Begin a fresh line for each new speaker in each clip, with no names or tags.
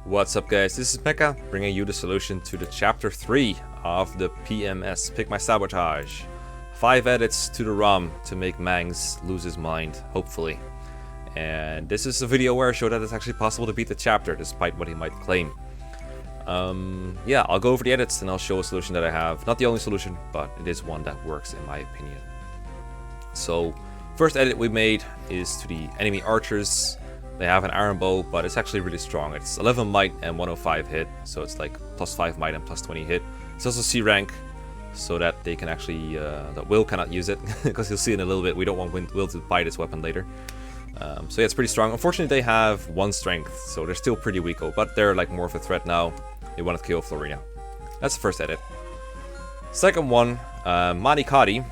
What's up, guys? This is Mekkah, bringing you the solution to the chapter 3 of the PMS, Pick My Sabotage. 5 edits to the ROM to make Mangs lose his mind, hopefully. And this is a video where I show that it's actually possible to beat the chapter, despite what he might claim. Yeah, I'll go over the edits and I'll show a solution that I have. Not the only solution, but it is one that works in my opinion. So, first edit we made is to the enemy archers. They have an iron bow, but it's actually really strong. It's 11 might and 105 hit, so it's like plus 5 might and plus 20 hit. It's also C rank, so that they can actually, that Will cannot use it, because you'll see in a little bit, we don't want Will to buy this weapon later. So yeah, it's pretty strong. Unfortunately, they have 1 strength, so they're still pretty weak, but they're like more of a threat now. They want to kill Florina. That's the first edit. Second one, Manikadi,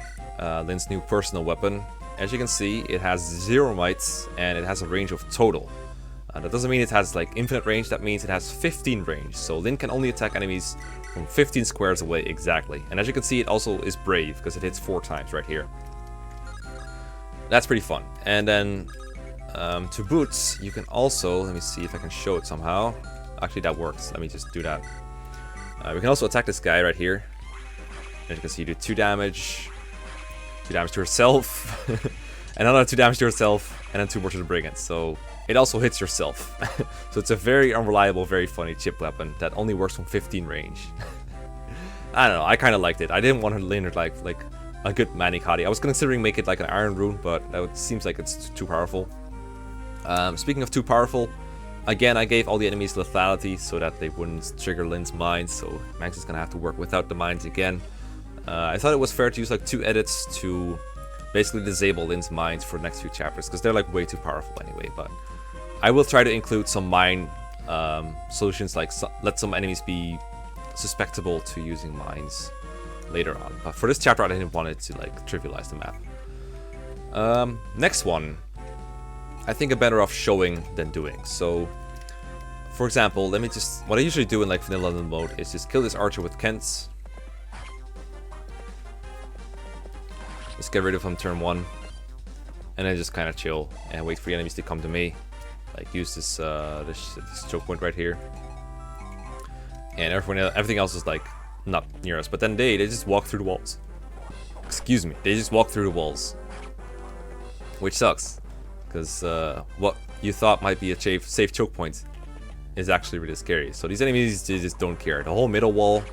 Lyn's new personal weapon. As you can see, it has 0 mites and it has a range of total. That doesn't mean it has like infinite range, that means it has 15 range. So Lyn can only attack enemies from 15 squares away exactly. And as you can see, it also is brave because it hits 4 times right here. That's pretty fun. And then to boots, you can also, let me see if I can show it somehow. Actually, that works. Let me just do that. We can also attack this guy right here. As you can see, you do 2 damage. 2 damage to yourself, and another 2 damage to yourself, and then 2 more to the brigand. So it also hits yourself. So it's a very unreliable, very funny chip weapon that only works from 15 range. I don't know, I kind of liked it. I didn't want to Lyn like a good Manikadi. I was considering make it like an iron rune, but it seems like it's too powerful. Speaking of too powerful, again I gave all the enemies lethality so that they wouldn't trigger Lyn's mind. So Mangs is gonna have to work without the mines again. I thought it was fair to use like 2 edits to basically disable Lyn's mines for the next few chapters, because they're like way too powerful anyway. But I will try to include some mine solutions, like let some enemies be susceptible to using mines later on. But for this chapter, I didn't want it to like trivialize the map. Next one, I think I'm better off showing than doing. So, for example, what I usually do in like vanilla Lyn mode is just kill this archer with Kents. Just get rid of him turn 1, and then just kind of chill and wait for the enemies to come to me. Like use this this choke point right here, and everything else is like not near us. But then they just walk through the walls. Excuse me, they just walk through the walls, which sucks, because what you thought might be a safe choke point is actually really scary. So these enemies, they just don't care. The whole middle wall.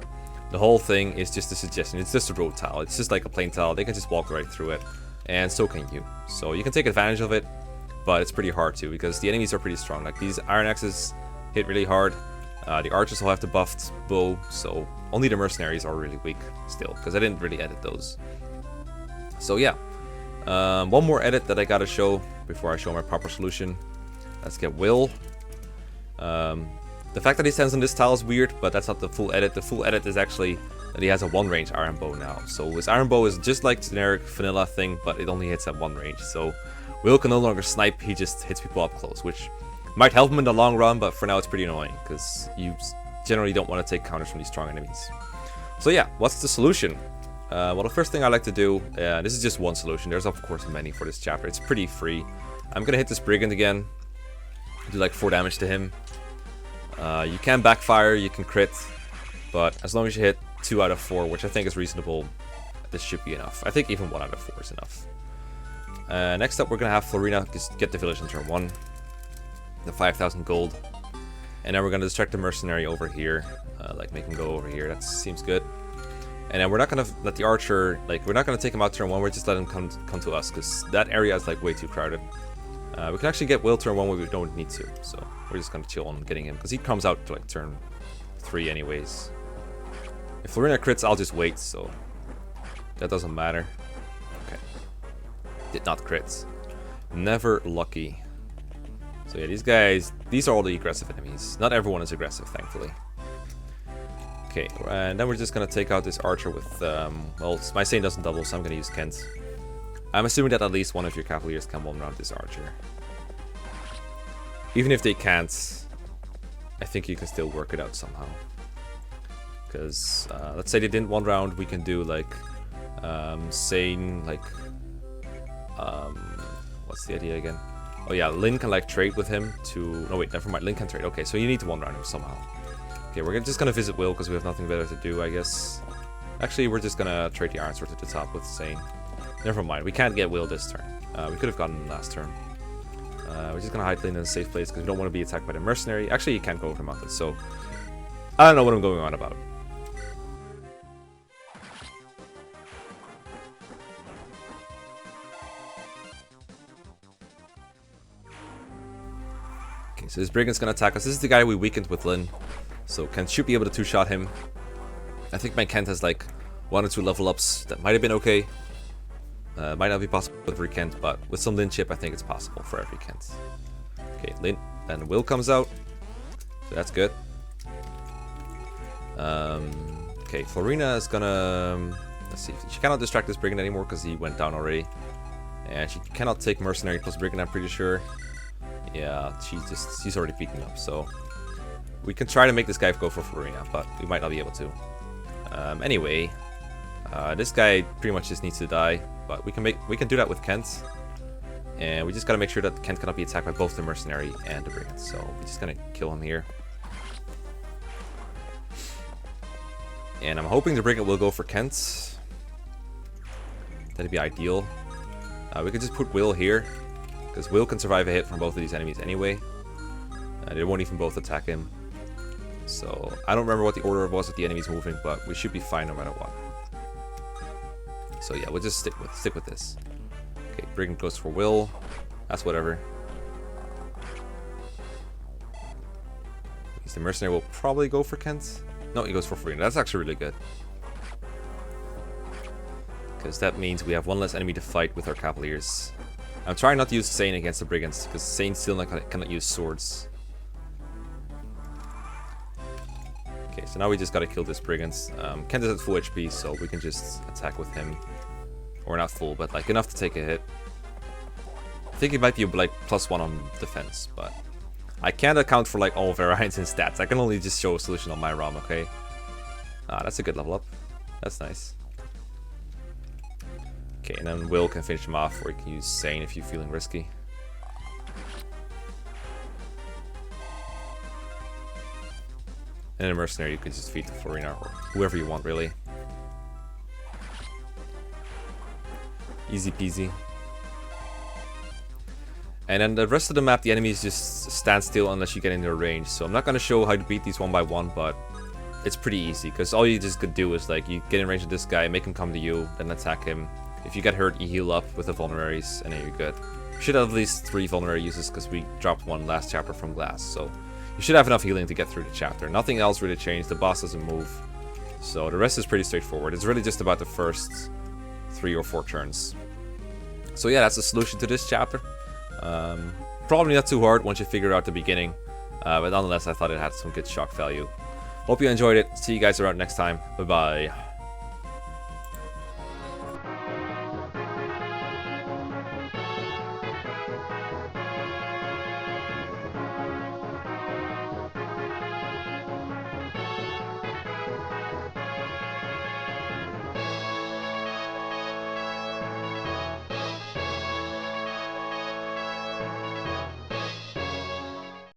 The whole thing is just a suggestion. It's just a road tile. It's just like a plain tile. They can just walk right through it, and so can you. So you can take advantage of it, but it's pretty hard to, because the enemies are pretty strong. Like these iron axes hit really hard. The archers all have the buffed bow, so only the mercenaries are really weak still, because I didn't really edit those. So yeah, one more edit that I gotta show before I show my proper solution. Let's get Will. The fact that he stands on this tile is weird, but that's not the full edit. The full edit is actually that he has a 1-range iron bow now. So his iron bow is just like generic vanilla thing, but it only hits at 1 range. So Will can no longer snipe, he just hits people up close, which might help him in the long run, but for now it's pretty annoying, because you generally don't want to take counters from these strong enemies. So yeah, what's the solution? Well, the first thing I like to do, this is just one solution. There's of course many for this chapter. It's pretty free. I'm gonna hit this brigand again, do like 4 damage to him. You can backfire, you can crit, but as long as you hit 2 out of 4, which I think is reasonable, this should be enough. I think even 1 out of 4 is enough. Next up, we're gonna have Florina just get the village in turn 1, the 5,000 gold, and then we're gonna distract the mercenary over here, like make him go over here. That seems good. And then we're not gonna let the archer, like we're not gonna take him out turn 1. We're just letting him come to us, because that area is like way too crowded. We can actually get Will turn 1 where we don't need to, so we're just gonna chill on getting him, because he comes out to like turn 3 anyways. If Florina crits, I'll just wait, so that doesn't matter. Okay, did not crit. Never lucky. So yeah, these guys, these are all the aggressive enemies. Not everyone is aggressive, thankfully. Okay, and then we're just gonna take out this archer with, well, my Saint doesn't double, so I'm gonna use Kent. I'm assuming that at least one of your cavaliers can one round this archer. Even if they can't, I think you can still work it out somehow. Because, let's say they didn't 1 round, we can do like, saying like, what's the idea again? Oh yeah, Lyn can like trade with him to... No wait, never mind, Lyn can trade. Okay, so you need to one round him somehow. Okay, we're just gonna visit Will because we have nothing better to do, I guess. Actually, we're just gonna trade the Iron Sword to the top with Zane. Never mind, we can't get Will this turn. We could have gotten him last turn. We're just gonna hide Lyn in a safe place because we don't want to be attacked by the mercenary. Actually, you can't go over the mountain, so I don't know what I'm going on about. Okay, so this brigand's gonna attack us. This is the guy we weakened with Lyn, so Kent should be able to two-shot him. I think my Kent has like 1 or 2 level ups. That might have been okay. Might not be possible with every Kent, but with some Lyn chip, I think it's possible for every Kent. Okay, Lyn, and Will comes out, so that's good. Okay, Florina is gonna... let's see, she cannot distract this brigand anymore because he went down already. And she cannot take mercenary plus brigand, I'm pretty sure. Yeah, she's already peeking up, so... we can try to make this guy go for Florina, but we might not be able to. Anyway, this guy pretty much just needs to die, but we can do that with Kent. And we just gotta make sure that Kent cannot be attacked by both the mercenary and the brigand, so we're just gonna kill him here. And I'm hoping the brigand will go for Kent. That'd be ideal. We could just put Will here, because Will can survive a hit from both of these enemies anyway. They won't even both attack him. So, I don't remember what the order was of the enemies moving, but we should be fine no matter what. So yeah, we'll just stick with this. Okay, brigand goes for Will. That's whatever. The mercenary will probably go for Kent. No, he goes for Florina. That's actually really good. Because that means we have 1 less enemy to fight with our Cavaliers. I'm trying not to use Zane against the brigands, because Zane still cannot use swords. Okay, so now we just gotta kill this brigands. Kent is at full HP, so we can just attack with him. Or not full, but like enough to take a hit. I think it might be like +1 on defense, but I can't account for like all variants in stats. I can only just show a solution on my ROM, okay? That's a good level up. That's nice. Okay, and then Will can finish him off, or you can use Zane if you're feeling risky. And a mercenary, you can just feed to Florina, or whoever you want, really. Easy peasy. And then the rest of the map, the enemies just stand still unless you get in their range. So I'm not going to show how to beat these one by one, but it's pretty easy. Because all you just could do is like, you get in range of this guy, make him come to you, then attack him. If you get hurt, you heal up with the vulneraries, and then you're good. You should have at least 3 vulnerary uses, because we dropped 1 last chapter from glass. So you should have enough healing to get through the chapter. Nothing else really changed. The boss doesn't move. So the rest is pretty straightforward. It's really just about the first 3 or 4 turns. So yeah, that's the solution to this chapter. Probably not too hard once you figure out the beginning, but nonetheless I thought it had some good shock value. Hope you enjoyed it. See you guys around next time. Bye bye.